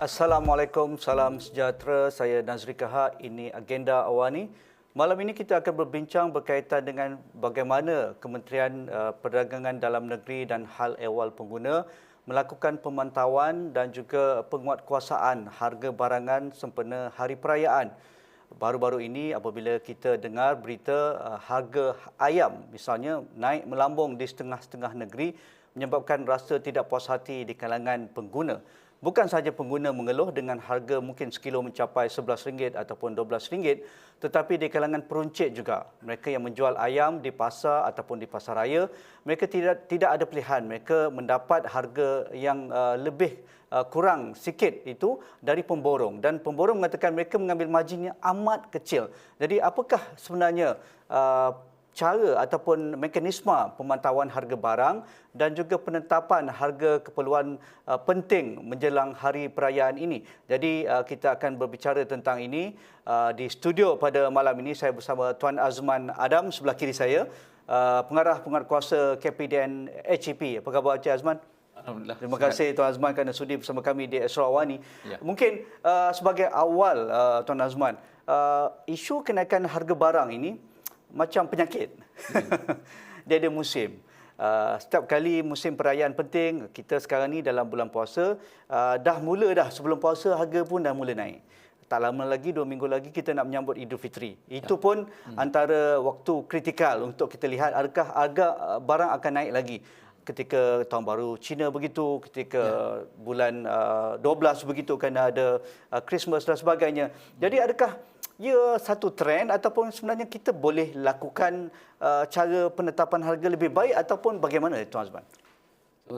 Assalamualaikum, salam sejahtera. Saya Nazri Kahak. Ini Agenda Awani. Malam ini kita akan berbincang berkaitan dengan bagaimana Kementerian Perdagangan Dalam Negeri dan Hal Ehwal Pengguna melakukan pemantauan dan juga penguatkuasaan harga barangan sempena Hari Perayaan. Baru-baru ini apabila kita dengar berita harga ayam misalnya naik melambung di setengah-setengah negeri menyebabkan rasa tidak puas hati di kalangan pengguna. Bukan sahaja pengguna mengeluh dengan harga mungkin sekilo mencapai RM11 ataupun RM12, tetapi di kalangan peruncit juga. Mereka yang menjual ayam di pasar ataupun di pasar raya, mereka tidak ada pilihan. Mereka mendapat harga yang lebih kurang sikit itu dari pemborong. Dan pemborong mengatakan mereka mengambil margin yang amat kecil. Jadi apakah sebenarnya cara ataupun mekanisme pemantauan harga barang dan juga penetapan harga keperluan penting menjelang hari perayaan ini. Jadi kita akan berbicara tentang ini di studio pada malam ini. Saya bersama Tuan Azman Adam sebelah kiri saya, pengarah penguatkuasa KPDN HEP. Apa khabar Encik Azman? Alhamdulillah. Terima kasih Tuan Azman kerana sudi bersama kami di Astro Awani. Ya. Mungkin sebagai awal Tuan Azman, isu kenaikan harga barang ini macam penyakit. Dia ada musim. Setiap kali musim perayaan penting, kita sekarang ni dalam bulan puasa, sebelum puasa harga pun dah mula naik. Tak lama lagi, 2 minggu lagi kita nak menyambut Idul Fitri. Itu pun antara waktu kritikal untuk kita lihat adakah harga barang akan naik lagi. Ketika tahun baru Cina begitu, ketika bulan 12 begitu kerana ada Christmas dan sebagainya. Jadi adakah ia satu trend ataupun sebenarnya kita boleh lakukan cara penetapan harga lebih baik ataupun bagaimana Tuan Azman?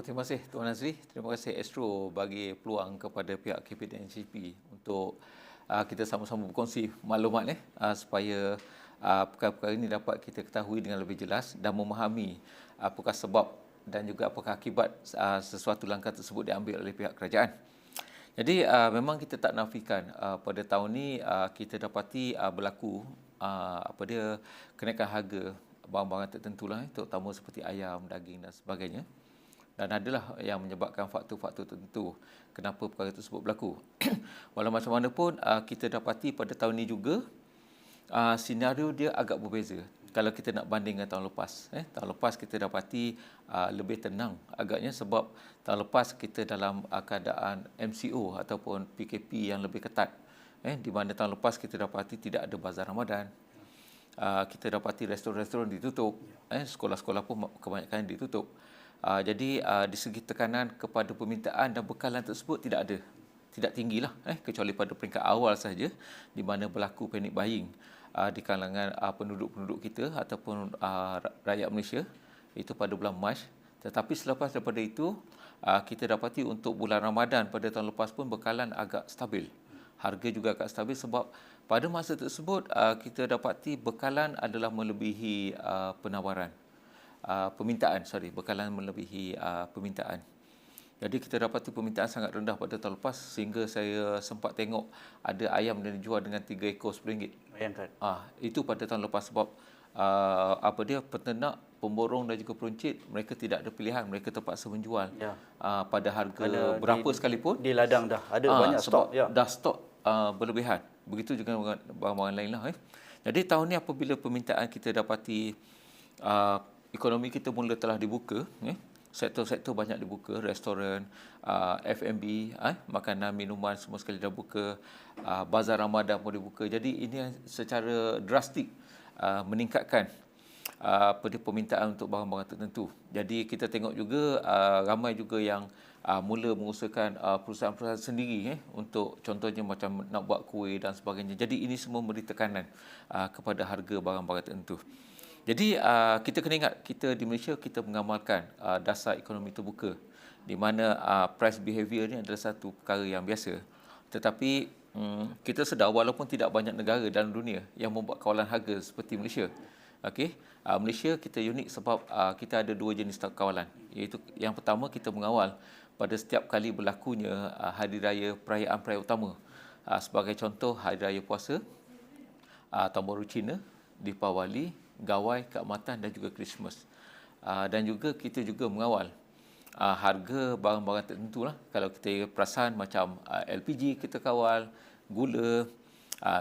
Terima kasih Tuan Nazri. Terima kasih Astro bagi peluang kepada pihak KPDN HEP untuk kita sama-sama berkongsi maklumat supaya perkara-perkara ini dapat kita ketahui dengan lebih jelas dan memahami apakah sebab dan juga apakah akibat sesuatu langkah tersebut diambil oleh pihak kerajaan. Jadi memang kita tak nafikan pada tahun ini kita dapati berlaku kenaikan harga barang-barang tertentu lah, terutama seperti ayam, daging dan sebagainya. Dan adalah yang menyebabkan faktor-faktor tertentu kenapa perkara tersebut berlaku. Walau macam mana pun kita dapati pada tahun ini juga senario dia agak berbeza. Kalau kita nak banding dengan tahun lepas. Tahun lepas kita dapati lebih tenang agaknya sebab tahun lepas kita dalam keadaan MCO ataupun PKP yang lebih ketat. Di mana tahun lepas kita dapati tidak ada bazar Ramadan. Kita dapati restoran-restoran ditutup. Sekolah-sekolah pun kebanyakan ditutup. Jadi di segi tekanan kepada permintaan dan bekalan tersebut tidak ada. Tidak tinggilah kecuali pada peringkat awal sahaja di mana berlaku panic buying di kalangan penduduk-penduduk kita ataupun rakyat Malaysia itu pada bulan Mac. Tetapi selepas daripada itu kita dapati untuk bulan Ramadan pada tahun lepas pun bekalan agak stabil. Harga juga agak stabil sebab pada masa tersebut kita dapati bekalan adalah melebihi penawaran. Bekalan melebihi permintaan. Jadi kita dapati permintaan sangat rendah pada tahun lepas sehingga saya sempat tengok ada ayam yang dijual dengan 3 ekor RM10. Bayangkan. Itu pada tahun lepas sebab peternak, pemborong dan juga peruncit mereka tidak ada pilihan, mereka terpaksa menjual pada harga berapa sekalipun. Di ladang dah ada banyak stok. Dah stok berlebihan. Begitu juga dengan barang-barang lain lah. Jadi tahun ni apabila permintaan kita dapati ekonomi kita mula telah dibuka, sektor-sektor banyak dibuka, restoran, F&B, makanan, minuman semua sekali dah buka, bazar Ramadan pun dibuka. Jadi ini secara drastik meningkatkan permintaan untuk barang-barang tertentu. Jadi kita tengok juga ramai juga yang mula mengusahakan perusahaan-perusahaan sendiri untuk contohnya macam nak buat kuih dan sebagainya. Jadi ini semua memberi tekanan kepada harga barang-barang tertentu. Jadi kita kena ingat, kita di Malaysia kita mengamalkan dasar ekonomi terbuka di mana price behaviour ni adalah satu perkara yang biasa. Tetapi kita sedar walaupun tidak banyak negara dalam dunia yang membuat kawalan harga seperti Malaysia. Malaysia kita unik sebab kita ada 2 jenis kawalan. Iaitu yang pertama kita mengawal pada setiap kali berlakunya hari raya perayaan utama. Sebagai contoh hari raya puasa, Tahun Baru Cina, Deepawali, Gawai, Keamatan dan juga Christmas. Dan juga kita juga mengawal harga barang-barang tertentu lah. Kalau kita perasan macam LPG kita kawal, gula,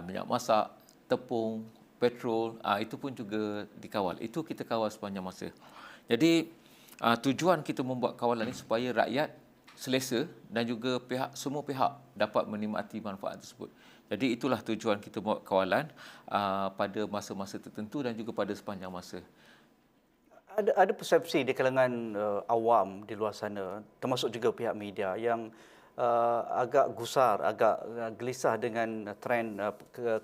minyak masak, tepung, petrol, itu pun juga dikawal. Itu kita kawal sepanjang masa. Jadi tujuan kita membuat kawalan ini supaya rakyat selesa dan juga semua pihak dapat menikmati manfaat tersebut. Jadi itulah tujuan kita buat kawalan pada masa-masa tertentu dan juga pada sepanjang masa. Ada persepsi di kalangan awam di luar sana, termasuk juga pihak media yang agak gusar, agak gelisah dengan trend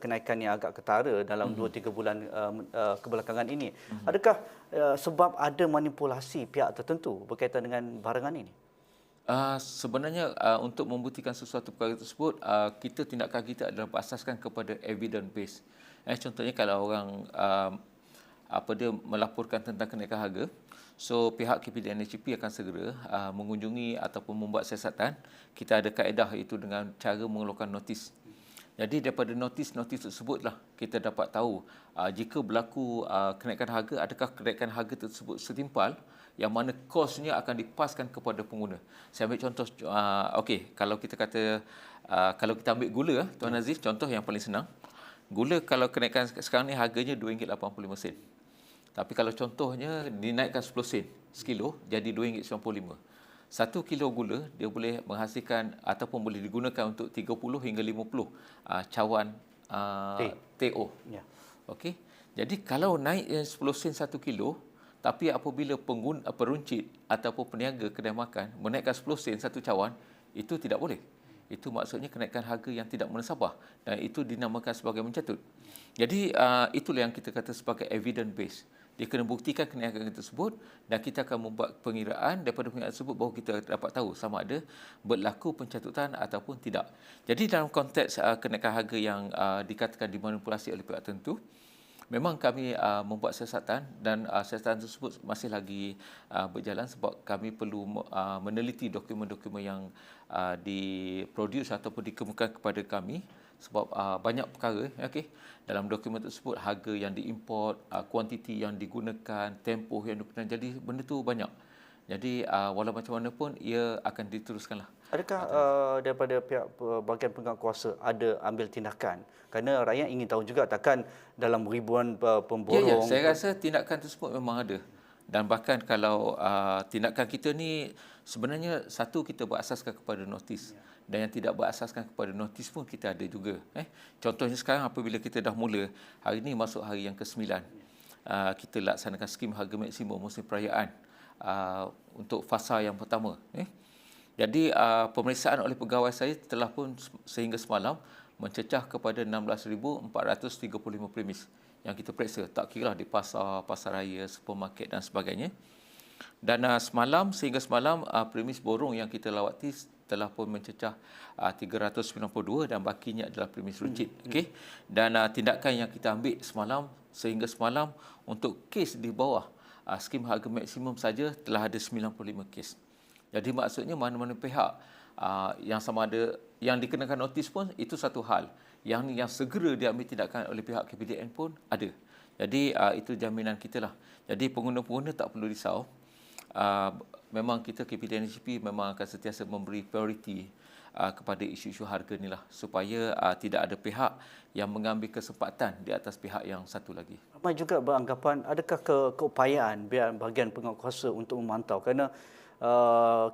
kenaikan yang agak ketara dalam 2-3 bulan kebelakangan ini. Adakah sebab ada manipulasi pihak tertentu berkaitan dengan barangan ini? Sebenarnya untuk membuktikan sesuatu perkara tersebut, tindakan kita adalah berasaskan kepada evidence base. Contohnya kalau orang dia melaporkan tentang kenaikan harga, so pihak KPDNHCP akan segera mengunjungi ataupun membuat siasatan. Kita ada kaedah iaitu dengan cara mengeluarkan notis. Jadi daripada notis tersebutlah kita dapat tahu jika berlaku kenaikan harga, adakah kenaikan harga tersebut setimpal yang mana kosnya akan dipaskan kepada pengguna. Saya ambil contoh, kalau kita kata kalau kita ambil gula, Tuan Aziz, contoh yang paling senang. Gula kalau kenaikan sekarang ni harganya RM2.85. Tapi kalau contohnya dinaikkan 10 sen sekilo jadi RM2.95. 1 kilo gula dia boleh menghasilkan ataupun boleh digunakan untuk 30 hingga 50 cawan TO. Ya. Okey. Jadi kalau naik 10 sen 1 kilo, tapi apabila peruncit ataupun peniaga kedai makan menaikkan 10 sen satu cawan, itu tidak boleh. Itu maksudnya kenaikan harga yang tidak munasabah dan itu dinamakan sebagai mencatut. Jadi itulah yang kita kata sebagai evidence base. Dia kena buktikan kenaikan tersebut dan kita akan membuat pengiraan daripada pengiraan tersebut bahawa kita dapat tahu sama ada berlaku pencatutan ataupun tidak. Jadi dalam konteks kenaikan harga yang dikatakan dimanipulasi oleh pihak tertentu, memang kami membuat siasatan dan siasatan tersebut masih lagi berjalan sebab kami perlu meneliti dokumen-dokumen yang diproduce ataupun dikemukakan kepada kami sebab banyak perkara dalam dokumen tersebut, harga yang diimport, kuantiti yang digunakan, tempoh yang digunakan, jadi benda tu banyak. Jadi walau macam mana pun ia akan diteruskanlah. Adakah daripada pihak bahagian penguatkuasa ada ambil tindakan? Kerana rakyat ingin tahu juga, takkan dalam ribuan pemborong. Saya rasa tindakan tersebut memang ada. Dan bahkan kalau tindakan kita ni sebenarnya satu kita berasaskan kepada notis. Dan yang tidak berasaskan kepada notis pun kita ada juga. Contohnya sekarang apabila kita dah mula, hari ini masuk hari yang ke-9, kita laksanakan skim harga maksimum musim perayaan untuk fasa yang pertama. Jadi pemeriksaan oleh pegawai saya telah pun sehingga semalam mencecah kepada 16,435 premis yang kita periksa. Tak kira di pasar, pasar raya, supermarket dan sebagainya. Dan sehingga semalam premis borong yang kita lawati telah pun mencecah 392 dan bakinya adalah premis runcit. Dan tindakan yang kita ambil sehingga semalam untuk kes di bawah skim harga maksimum saja telah ada 95 kes. Jadi maksudnya mana-mana pihak yang sama ada yang dikenakan notis pun itu satu hal. Yang segera diambil tindakan oleh pihak KPDN pun ada. Jadi itu jaminan kita lah. Jadi pengguna-pengguna tak perlu risau. Memang kita KPDNHCP memang akan sentiasa memberi prioriti kepada isu-isu harga ni lah supaya tidak ada pihak yang mengambil kesempatan di atas pihak yang satu lagi. Ramai juga beranggapan adakah keupayaan bahagian penguatkuasa untuk memantau, kerana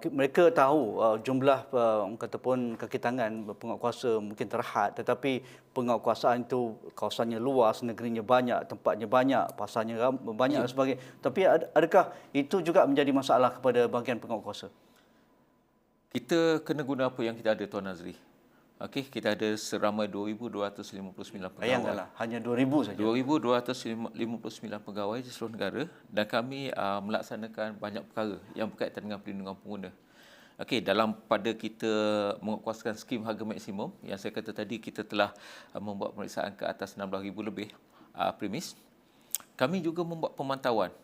mereka tahu jumlah ataupun kaki tangan penguatkuasa mungkin terhad, tetapi penguatkuasaan itu kawasannya luas, negerinya banyak, tempatnya banyak, pasarnya banyak dan sebagainya. Tapi adakah itu juga menjadi masalah kepada bahagian penguatkuasa? Kita kena guna apa yang kita ada, Tuan Nazri. Kita ada seramai 2,259 pegawai. Bayangkanlah, hanya 2,000 saja. 2,259 pegawai di seluruh negara dan kami melaksanakan banyak perkara yang berkaitan dengan perlindungan pengguna. Pada kita menguatkuasakan skim harga maksimum, yang saya kata tadi kita telah membuat pemeriksaan ke atas 16,000 lebih premis. Kami juga membuat pemantauan.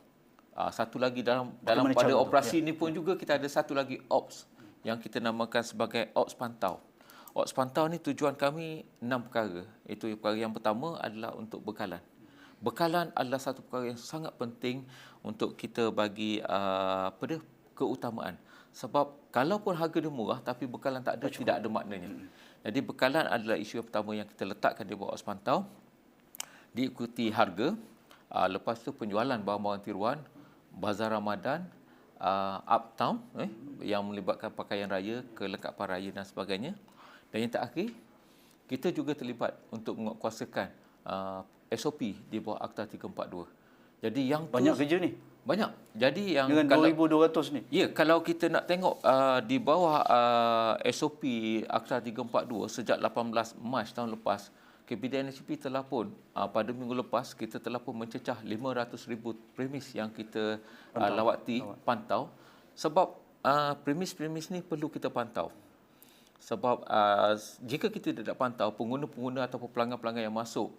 Satu lagi dalam pada operasi ini pun juga kita ada satu lagi ops yang kita namakan sebagai ops pantau. Ops pantau ni tujuan kami 6 perkara. Itu perkara yang pertama adalah untuk bekalan. Bekalan adalah satu perkara yang sangat penting untuk kita bagi keutamaan. Sebab kalaupun harga dia murah tapi bekalan tak ada, tidak ada maknanya. Jadi bekalan adalah isu yang pertama yang kita letakkan di bawah awas pantau, diikuti harga, lepas tu penjualan barang-barang tiruan, bazar Ramadan, uptown yang melibatkan pakaian raya, kelengkapan raya dan sebagainya. Dan yang terakhir, kita juga terlibat untuk menguatkuasakan SOP di bawah Akta 342. Jadi yang Banyak kerja ni. banyak. Jadi yang Dengan 2,200 ni. ya, kalau kita nak tengok di bawah SOP Akta 342 sejak 18 Mac tahun lepas, KPDNHP telah pun pada minggu lepas kita telah pun mencecah 500,000 premis yang kita pantau. Sebab premis-premis ni perlu kita pantau. Sebab jika kita tidak pantau pengguna-pengguna ataupun pelanggan-pelanggan yang masuk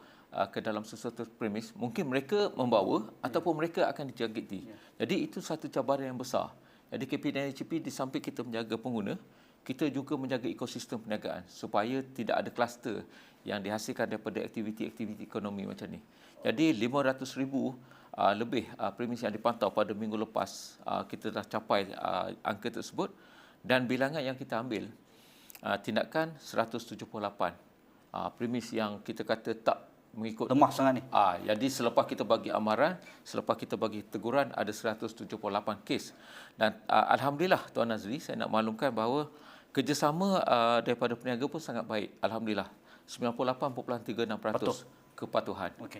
ke dalam sesuatu premis, mungkin mereka membawa ataupun mereka akan dijangkiti. Jadi itu satu cabaran yang besar. Jadi KPDNHP di samping kita menjaga pengguna, kita juga menjaga ekosistem perniagaan supaya tidak ada kluster yang dihasilkan daripada aktiviti-aktiviti ekonomi macam ni. Jadi 500,000 lebih premis yang dipantau pada minggu lepas, kita dah capai angka tersebut, dan bilangan yang kita ambil tindakan 178 premis yang kita kata tak mengikut. Lemah sangat ni. Jadi selepas kita bagi amaran, selepas kita bagi teguran, ada 178 kes. Dan alhamdulillah Tuan Nazri, saya nak maklumkan bahawa kerjasama daripada peniaga pun sangat baik. Alhamdulillah 98.36% kepatuhan. Okey.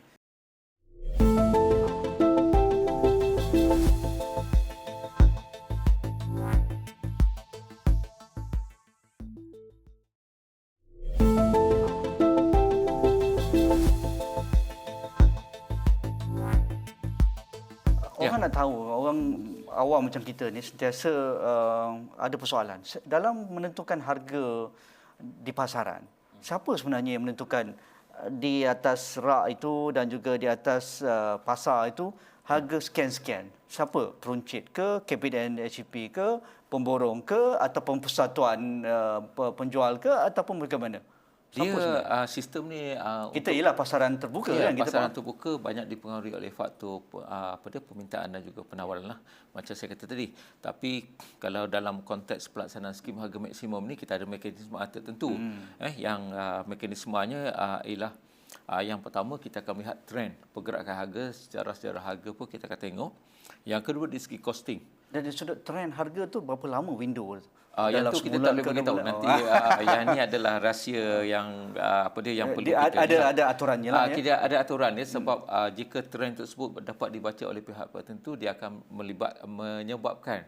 Orang nak tahu, orang awam macam kita ni sentiasa ada persoalan. Dalam menentukan harga di pasaran, siapa sebenarnya yang menentukan di atas rak itu dan juga di atas pasar itu harga sekian-sekian? Siapa? Peruncit ke, KPDNHP ke, pemborong ke, ataupun persatuan penjual ke, ataupun bagaimana? Sistem ni kita ialah pasaran terbuka kan, kita pasaran terbuka banyak dipengaruhi oleh faktor permintaan dan juga penawaran lah, macam saya kata tadi. Tapi kalau dalam konteks pelaksanaan skim harga maksimum ni, kita ada mekanisme tertentu. Yang mekanismenya ialah yang pertama, kita akan melihat trend pergerakan harga, sejarah harga pun kita akan tengok. Yang kedua, dari segi costing. Dari sudut trend harga tu berapa lama window? Yang tu kita tak boleh beritahu. Nanti yang ni adalah rahsia yang yang perlu kita ada aturannya lah. Tidak ada aturan dia, sebab jika trend tersebut dapat dibaca oleh pihak tertentu, dia akan menyebabkan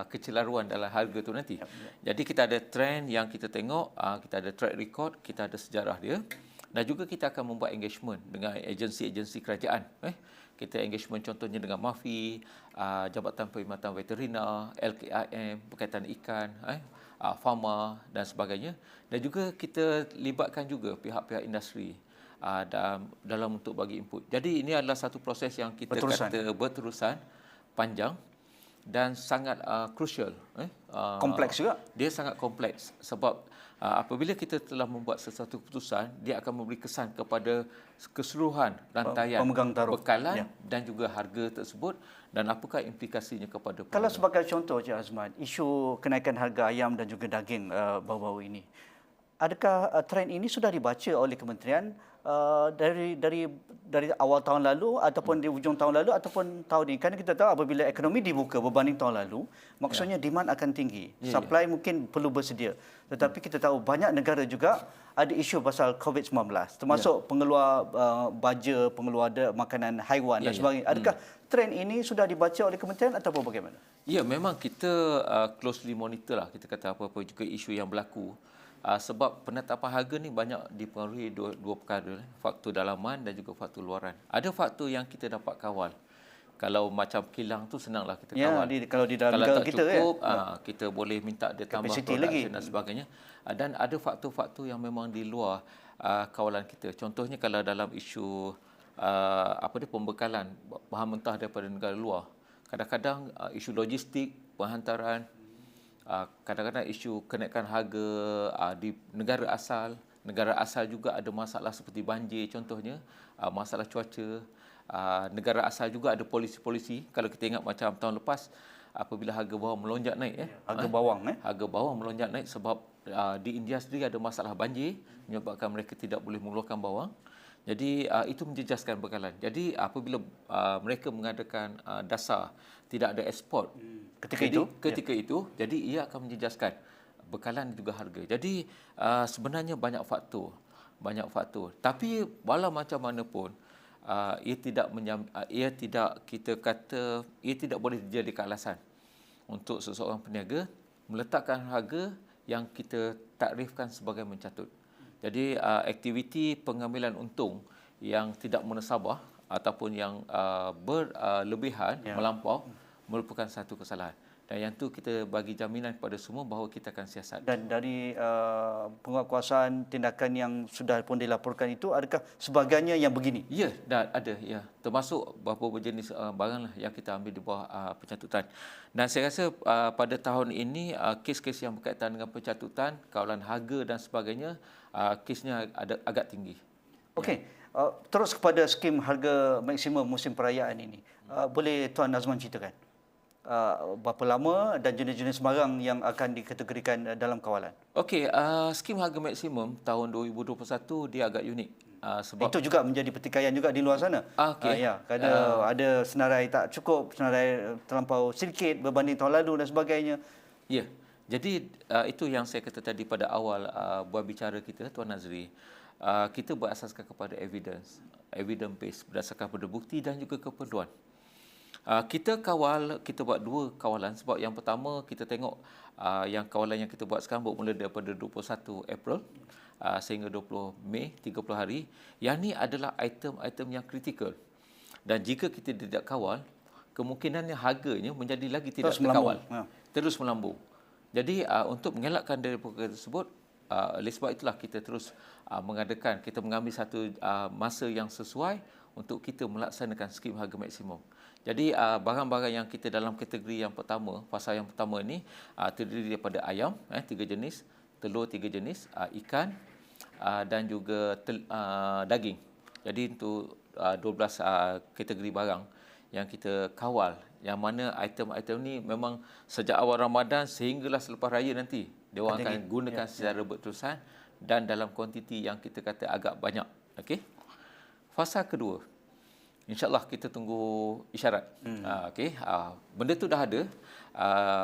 kecelaruan dalam harga tu nanti. Jadi kita ada trend yang kita tengok, kita ada track record, kita ada sejarah dia, dan juga kita akan membuat engagement dengan agensi-agensi kerajaan. Kita engagement contohnya dengan MAFI, Jabatan Perkhidmatan Veterina, LKIM berkaitan ikan, Pharma dan sebagainya. Dan juga kita libatkan juga pihak-pihak industri dalam untuk bagi input. Jadi ini adalah satu proses yang kita kata berterusan, panjang dan sangat crucial. Kompleks juga. Dia sangat kompleks sebab apabila kita telah membuat sesuatu keputusan, dia akan memberi kesan kepada keseluruhan rantaian bekalan dan juga harga tersebut, dan apakah implikasinya kepada pengguna. Kalau sebagai contoh Cik Azman, isu kenaikan harga ayam dan juga daging baru-baru ini, adakah trend ini sudah dibaca oleh kementerian dari awal tahun lalu ataupun di hujung tahun lalu ataupun tahun ini? Kerana kita tahu apabila ekonomi dibuka berbanding tahun lalu, maksudnya demand akan tinggi. Supply mungkin perlu bersedia. Tetapi kita tahu banyak negara juga ada isu pasal COVID-19, termasuk pengeluar baja, pengeluar makanan haiwan dan sebagainya. Adakah trend ini sudah dibaca oleh kementerian ataupun bagaimana? Ya, memang kita closely monitor lah, kita kata apa-apa juga isu yang berlaku. Sebab penetapan harga ni banyak dipengaruhi dua perkara, faktor dalaman dan juga faktor luaran. Ada faktor yang kita dapat kawal. Kalau macam kilang tu senanglah kita kawal. Kalau di dalam kalau tak kita cukup, kita boleh minta dia tambah production dan sebagainya. Dan ada faktor-faktor yang memang di luar kawalan kita. Contohnya kalau dalam isu pembekalan bahan mentah daripada negara luar, kadang-kadang isu logistik, penghantaran, kadang-kadang isu kenaikan harga di negara asal juga ada masalah seperti banjir contohnya, masalah cuaca. Negara asal juga ada polisi-polisi. Kalau kita ingat macam tahun lepas, apabila harga bawang melonjak naik Harga bawang harga bawang melonjak naik sebab di India sendiri ada masalah banjir menyebabkan mereka tidak boleh mengeluarkan bawang. Jadi itu menjejaskan bekalan. Jadi apabila mereka mengadakan dasar tidak ada ekspor ketika itu jadi ia akan menjejaskan bekalan juga harga. Jadi sebenarnya banyak faktor. Tapi walau macam mana pun ia tidak boleh dijadikan alasan untuk seseorang peniaga meletakkan harga yang kita takrifkan sebagai mencatut. Jadi aktiviti pengambilan untung yang tidak munasabah ataupun yang berlebihan melampau merupakan satu kesalahan. Dan yang tu kita bagi jaminan kepada semua bahawa kita akan siasat. Dan dari penguatkuasaan tindakan yang sudah pun dilaporkan itu, adakah sebagainya yang begini? Ya, dah ada. Ya. Termasuk beberapa jenis barang lah yang kita ambil di bawah pencatutan. Dan saya rasa pada tahun ini kes-kes yang berkaitan dengan pencatutan, kawalan harga dan sebagainya, kesnya agak tinggi. Okey. Terus kepada skim harga maksimum musim perayaan ini. Boleh Tuan Nazman ceritakan? Berapa lama dan jenis-jenis barang yang akan dikategorikan dalam kawalan? Okey, skim harga maksimum tahun 2021 dia agak unik. Sebab itu juga menjadi pertikaian juga di luar sana. Ada senarai tak cukup, senarai terlampau sedikit berbanding tahun lalu dan sebagainya. Ya. Jadi itu yang saya kata tadi pada awal buat bicara kita, Tuan Nazri. Kita berasaskan kepada evidence based, berdasarkan pada bukti dan juga keperluan. Kita buat dua kawalan sebab yang pertama kita tengok yang kawalan yang kita buat sekarang bermula daripada 21 April sehingga 20 Mei, 30 hari. Yang ni adalah item-item yang kritikal. Dan jika kita tidak kawal, kemungkinannya harganya menjadi lagi tidak terkawal. Terus melambung. Jadi untuk mengelakkan dari perkara tersebut, oleh sebab itulah kita terus kita mengambil satu masa yang sesuai untuk kita melaksanakan skim harga maksimum. Jadi barang-barang yang kita dalam kategori yang pertama, fasa yang pertama ini terdiri daripada ayam 3 jenis, telur 3 jenis, ikan dan juga daging. Jadi untuk 12 kategori barang yang kita kawal, yang mana item-item ni memang sejak awal Ramadan sehinggalah selepas raya nanti dia orang akan gunakan secara berterusan dan dalam kuantiti yang kita kata agak banyak. Okey. Fasa kedua, InsyaAllah kita tunggu isyarat. Benda tu dah ada.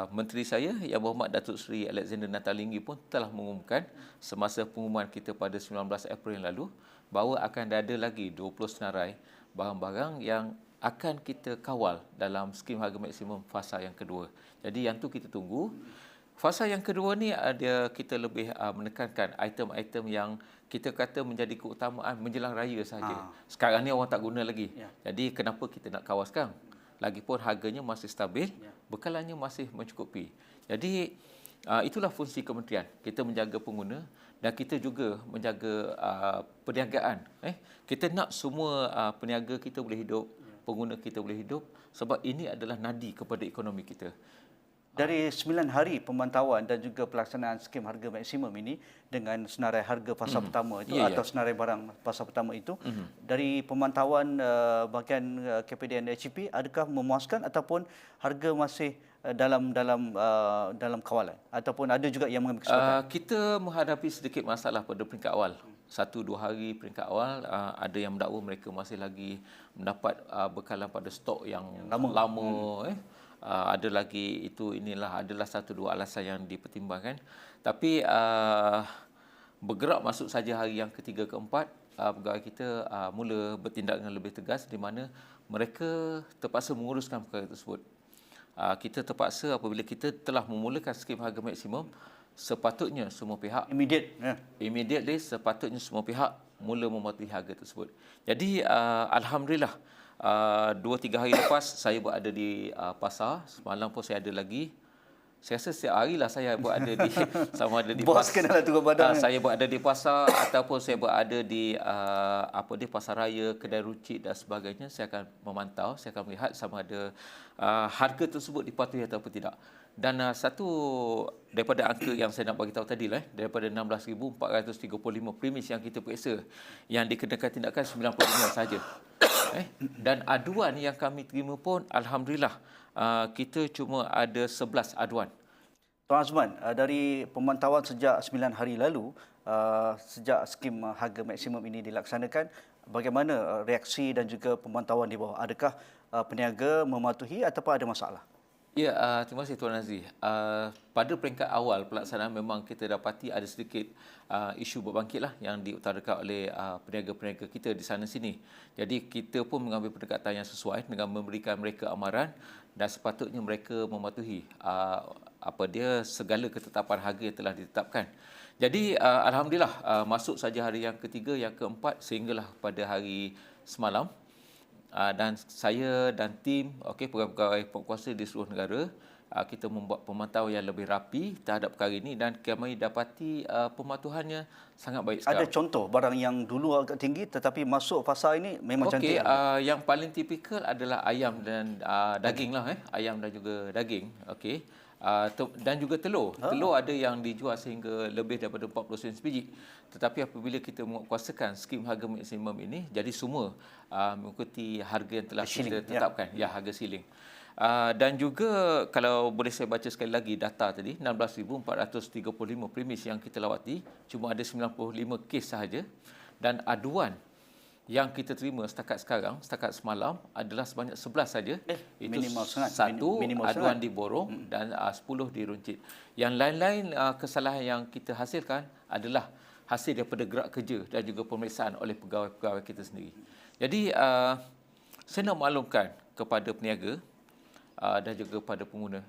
Menteri saya Yang Berhormat Datuk Seri Alexander Nathalinggi pun telah mengumumkan semasa pengumuman kita pada 19 April yang lalu bahawa akan ada lagi 20 senarai barang-barang yang akan kita kawal dalam skim harga maksimum fasa yang kedua. Jadi yang tu kita tunggu. Fasa yang kedua ni kita lebih menekankan item-item yang kita kata menjadi keutamaan menjelang raya saja. Sekarang ni orang tak guna lagi. Jadi kenapa kita nak kawal sekarang? Lagipun harganya masih stabil, bekalannya masih mencukupi. Jadi itulah fungsi kementerian. Kita menjaga pengguna dan kita juga menjaga perniagaan. Kita nak semua peniaga kita boleh hidup, pengguna kita boleh hidup sebab ini adalah nadi kepada ekonomi kita. Dari 9 hari pemantauan dan juga pelaksanaan skim harga maksimum ini dengan senarai harga fasa pertama itu atau senarai barang fasa pertama itu, dari pemantauan bahagian KPDN HEP, adakah memuaskan ataupun harga masih dalam kawalan ataupun ada juga yang mengambil kesempatan? Kita menghadapi sedikit masalah pada peringkat awal. 1-2 hari peringkat awal, ada yang mendakwa mereka masih lagi mendapat bekalan pada stok yang lama. Ada lagi adalah 1-2 alasan yang dipertimbangkan. Tapi bergerak masuk saja hari yang ketiga keempat, pegawai kita mula bertindak dengan lebih tegas di mana mereka terpaksa menguruskan perkara tersebut. Kita terpaksa apabila kita telah memulakan skim harga maksimum, sepatutnya semua pihak immediately sepatutnya semua pihak mula mematuhi harga tersebut. Jadi alhamdulillah 2-3 hari lepas saya berada di pasar. Semalam pun saya ada lagi. Saya rasa setiap harilah saya berada di sama ada di pasar. Saya berada di pasar ataupun saya berada di pasar raya, kedai runcit dan sebagainya. Saya akan memantau, saya akan melihat sama ada harga tersebut dipatuhi ataupun tidak. Dan satu daripada angka yang saya nak bagi tahu tadi daripada 16,435 premis yang kita periksa, yang dikenakan tindakan 95 saja. Dan aduan yang kami terima pun alhamdulillah kita cuma ada 11 aduan. Tuan Azman, dari pemantauan sejak 9 hari lalu, sejak skim harga maksimum ini dilaksanakan, bagaimana reaksi dan juga pemantauan di bawah? Adakah peniaga mematuhi ataupun ada masalah? Ya, terima kasih Tuan Aziz. Pada peringkat awal pelaksanaan memang kita dapati ada sedikit isu berbangkitlah yang diutarakan oleh peniaga-peniaga kita di sana sini. Jadi kita pun mengambil pendekatan yang sesuai dengan memberikan mereka amaran dan sepatutnya mereka mematuhi segala ketetapan harga yang telah ditetapkan. Jadi alhamdulillah masuk saja hari yang ketiga, yang keempat sehinggalah pada hari semalam. Dan saya dan tim pegawai-pegawai penguasa di seluruh negara kita membuat pemantauan yang lebih rapi terhadap perkara ini dan kami dapati pematuhannya sangat baik sekarang. Ada contoh barang yang dulu agak tinggi tetapi masuk fasa ini memang cantik? Yang paling tipikal adalah ayam dan daging lah, ayam dan juga daging. Dan juga telur. Telur ada yang dijual sehingga lebih daripada 40 sen sebiji. Tetapi apabila kita menguasakan skim harga maksimum ini, jadi semua mengikuti harga yang telah kita tetapkan. Ya, harga siling. Dan juga kalau boleh saya baca sekali lagi data tadi, 16,435 premis yang kita lawati, cuma ada 95 kes sahaja. Dan aduan yang kita terima setakat semalam adalah sebanyak 11 saja. Itu satu aduan diborong dan 10 diruncit. Yang lain-lain kesalahan yang kita hasilkan adalah hasil daripada gerak kerja dan juga pemeriksaan oleh pegawai-pegawai kita sendiri. Jadi saya nak maklumkan kepada peniaga dan juga kepada pengguna.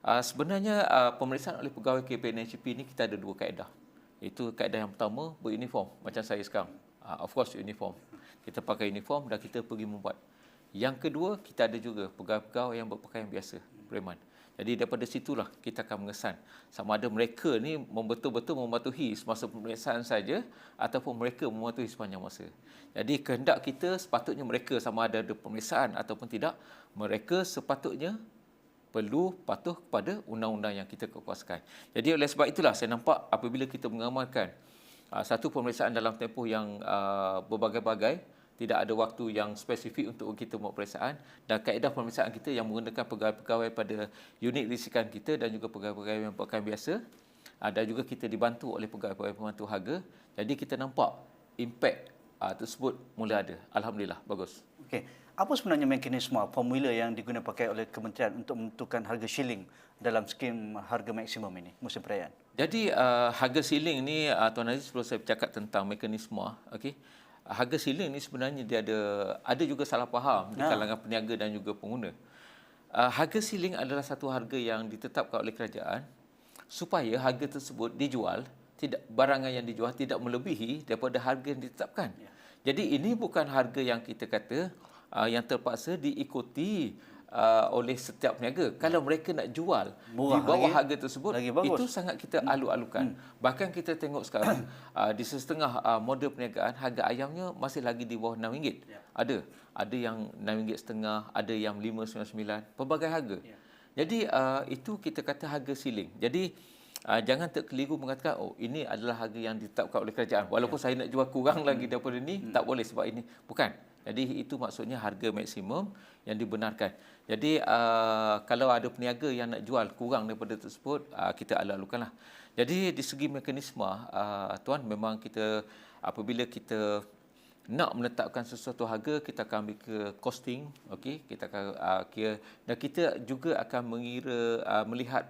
Sebenarnya pemeriksaan oleh pegawai KPNHP ini kita ada dua kaedah. Itu kaedah yang pertama, beruniform macam saya sekarang. Of course uniform. Kita pakai uniform dan kita pergi membuat. Yang kedua, kita ada juga pegawai-pegawai yang berpakaian biasa, preman. Jadi daripada situlah kita akan mengesan sama ada mereka ni betul-betul mematuhi semasa pemeriksaan saja ataupun mereka mematuhi sepanjang masa. Jadi kehendak kita sepatutnya mereka sama ada pemeriksaan ataupun tidak, mereka sepatutnya patuh kepada undang-undang yang kita kekuasaan. Jadi oleh sebab itulah saya nampak apabila kita mengamalkan satu pemeriksaan dalam tempoh yang berbagai-bagai, tidak ada waktu yang spesifik untuk kita buat pemeriksaan, dan kaedah pemeriksaan kita yang menggunakan pegawai-pegawai pada unit risikan kita dan juga pegawai-pegawai yang berpakaian biasa, dan juga kita dibantu oleh pegawai-pegawai pemantau harga. Jadi kita nampak impak tersebut mula ada. Alhamdulillah, bagus. Okey. Apa sebenarnya mekanisme formula yang digunakan pakai oleh kementerian untuk menentukan harga shilling dalam skim harga maksimum ini musim perayaan? Jadi harga shilling ni Tuan Aziz, sebelum saya bercakap tentang mekanisme, harga shilling ni sebenarnya dia ada juga salah faham di kalangan peniaga dan juga pengguna. Harga shilling adalah satu harga yang ditetapkan oleh kerajaan supaya harga tersebut dijual, barangan yang dijual tidak melebihi daripada harga yang ditetapkan. Jadi ini bukan harga yang kita kata yang terpaksa diikuti oleh setiap peniaga. Kalau mereka nak jual murah di bawah harga tersebut, itu sangat kita alu-alukan. Bahkan kita tengok sekarang di setengah model perniagaan, harga ayamnya masih lagi di bawah RM6. Ada yang RM6.5, ada yang RM5.99, pelbagai harga. Jadi itu kita kata harga siling. Jadi jangan terkeliru mengatakan ini adalah harga yang ditetapkan oleh kerajaan. Walaupun saya nak jual kurang lagi daripada ini, tak boleh sebab ini. Bukan. Jadi itu maksudnya harga maksimum yang dibenarkan. Jadi kalau ada peniaga yang nak jual kurang daripada tersebut, kita alu-alukanlah. Jadi di segi mekanisme, Tuan, memang kita apabila kita nak menetapkan sesuatu harga, kita akan ambil ke costing, kita akan kira, dan kita juga akan melihat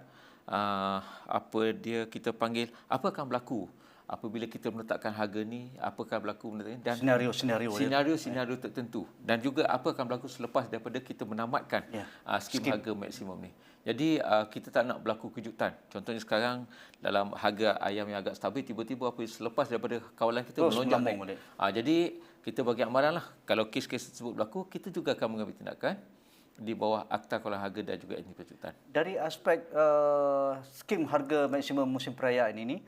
kita panggil apa akan berlaku apabila kita meletakkan harga ni, apa akan berlaku dan senario tertentu, dan juga apa akan berlaku selepas daripada kita menamatkan skim harga maksimum ni. Jadi kita tak nak berlaku kejutan. Contohnya sekarang dalam harga ayam yang agak stabil, tiba-tiba selepas daripada kawalan kita melonjak naik. Jadi kita bagi amaran lah, kalau kes-kes tersebut berlaku, kita juga akan mengambil tindakan di bawah Akta Kawalan Harga dan juga NT Pencutan. Dari aspek skim harga maksimum musim perayaan ini,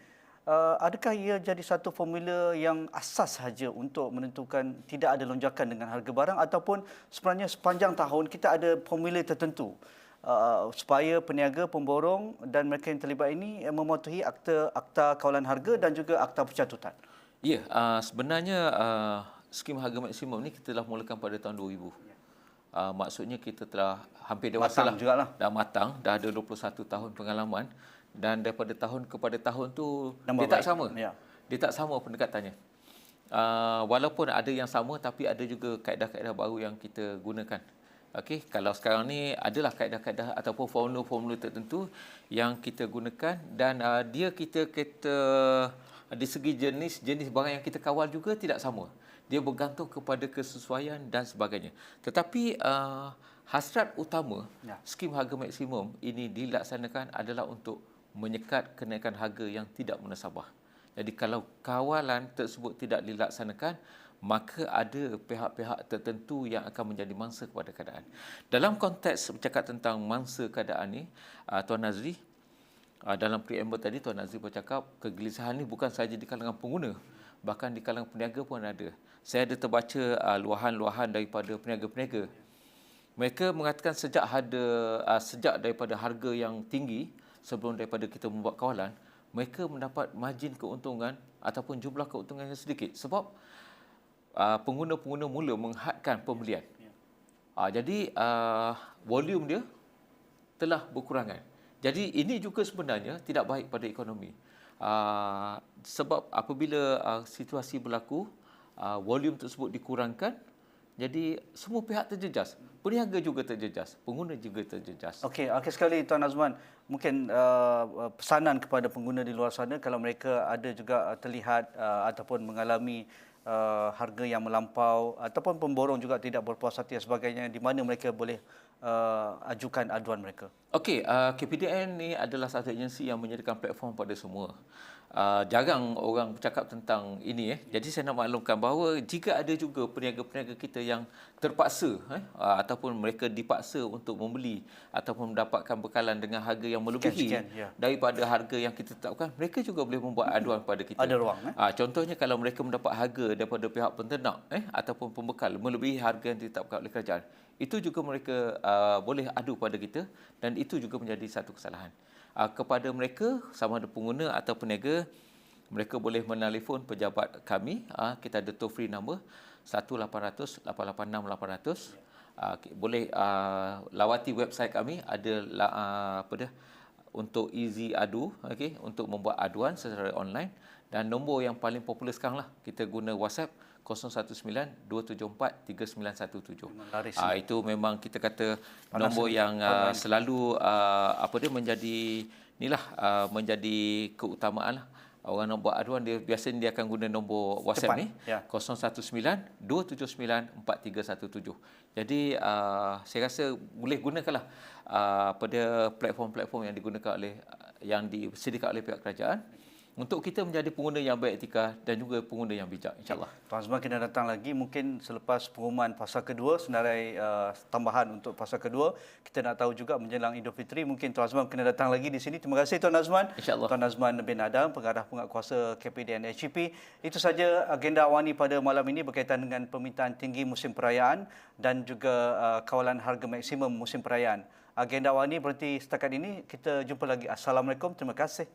adakah ia jadi satu formula yang asas sahaja untuk menentukan tidak ada lonjakan dengan harga barang, ataupun sebenarnya sepanjang tahun kita ada formula tertentu supaya peniaga, pemborong dan mereka yang terlibat ini mematuhi Akta Kawalan Harga dan juga Akta Pencatutan? Ya, sebenarnya skim harga maksimum ni kita telah mulakan pada tahun 2000. Maksudnya kita telah hampir dewasa lah. Dah matang, dah ada 21 tahun pengalaman dan daripada tahun kepada tahun tu dia tak sama. Dia tak sama pendekatannya. Walaupun ada yang sama tapi ada juga kaedah-kaedah baru yang kita gunakan. Okey, kalau sekarang ni adalah kaedah-kaedah ataupun formula-formula tertentu yang kita gunakan dan kita dari segi jenis barang yang kita kawal juga tidak sama. Dia bergantung kepada kesesuaian dan sebagainya. Tetapi hasrat utama skim harga maksimum ini dilaksanakan adalah untuk menyekat kenaikan harga yang tidak munasabah. Jadi kalau kawalan tersebut tidak dilaksanakan, maka ada pihak-pihak tertentu yang akan menjadi mangsa kepada keadaan. Dalam konteks bercakap tentang mangsa keadaan ni, Tuan Nazri, dalam preamble tadi Tuan Nazri bercakap kegelisahan ni bukan sahaja di kalangan pengguna, bahkan di kalangan peniaga pun ada. Saya ada terbaca luahan-luahan daripada peniaga-peniaga. Mereka mengatakan sejak daripada harga yang tinggi sebelum daripada kita membuat kawalan, mereka mendapat margin keuntungan ataupun jumlah keuntungan yang sedikit sebab pengguna-pengguna mula menghadkan pembelian. Jadi volume dia telah berkurangan. Jadi ini juga sebenarnya tidak baik pada ekonomi. Sebab apabila situasi berlaku, volume tersebut dikurangkan, jadi semua pihak terjejas. Peniaga juga terjejas, pengguna juga terjejas. Okey, akhir sekali Tuan Azman, mungkin pesanan kepada pengguna di luar sana kalau mereka ada juga terlihat ataupun mengalami harga yang melampau ataupun pemborong juga tidak berpuas hati dan sebagainya, di mana mereka boleh ajukan aduan mereka? Okey, KPDN ni adalah satu agensi yang menyediakan platform pada semua. Jarang orang bercakap tentang ini. Jadi saya nak maklumkan bahawa jika ada juga peniaga-peniaga kita yang terpaksa ataupun mereka dipaksa untuk membeli ataupun mendapatkan bekalan dengan harga yang melebihi daripada harga yang kita tetapkan, mereka juga boleh membuat aduan kepada kita. Ada ruang. Contohnya kalau mereka mendapat harga daripada pihak penternak ataupun pembekal melebihi harga yang ditetapkan oleh kerajaan, itu juga mereka boleh adu pada kita dan itu juga menjadi satu kesalahan. Kepada mereka, sama ada pengguna atau peniaga, mereka boleh menelefon pejabat kami. Kita ada toll free number 1800 886 800. Boleh lawati website kami, ada untuk easy adu, untuk membuat aduan secara online. Dan nombor yang paling popular sekarang lah, kita guna WhatsApp 019-274-3917. Itu memang kita kata nombor yang selalu menjadi keutamaan lah. Orang nak buat aduan, biasanya dia akan guna nombor WhatsApp ni 019-279-4317. Jadi saya rasa boleh gunakanlah pada platform-platform yang digunakan yang disediakan oleh pihak kerajaan untuk kita menjadi pengguna yang beretika dan juga pengguna yang bijak, insyaAllah. Tuan Azman kena datang lagi mungkin selepas pengumuman fasa kedua, senarai tambahan untuk fasa kedua. Kita nak tahu juga menjelang Idul Fitri, mungkin Tuan Azman kena datang lagi di sini. Terima kasih Tuan Azman. InsyaAllah. Tuan Azman bin Adam, pengarah penguatkuasa KPDN HEP. Itu saja agenda awani pada malam ini berkaitan dengan permintaan tinggi musim perayaan dan juga kawalan harga maksimum musim perayaan. Agenda awani berhenti setakat ini. Kita jumpa lagi. Assalamualaikum. Terima kasih.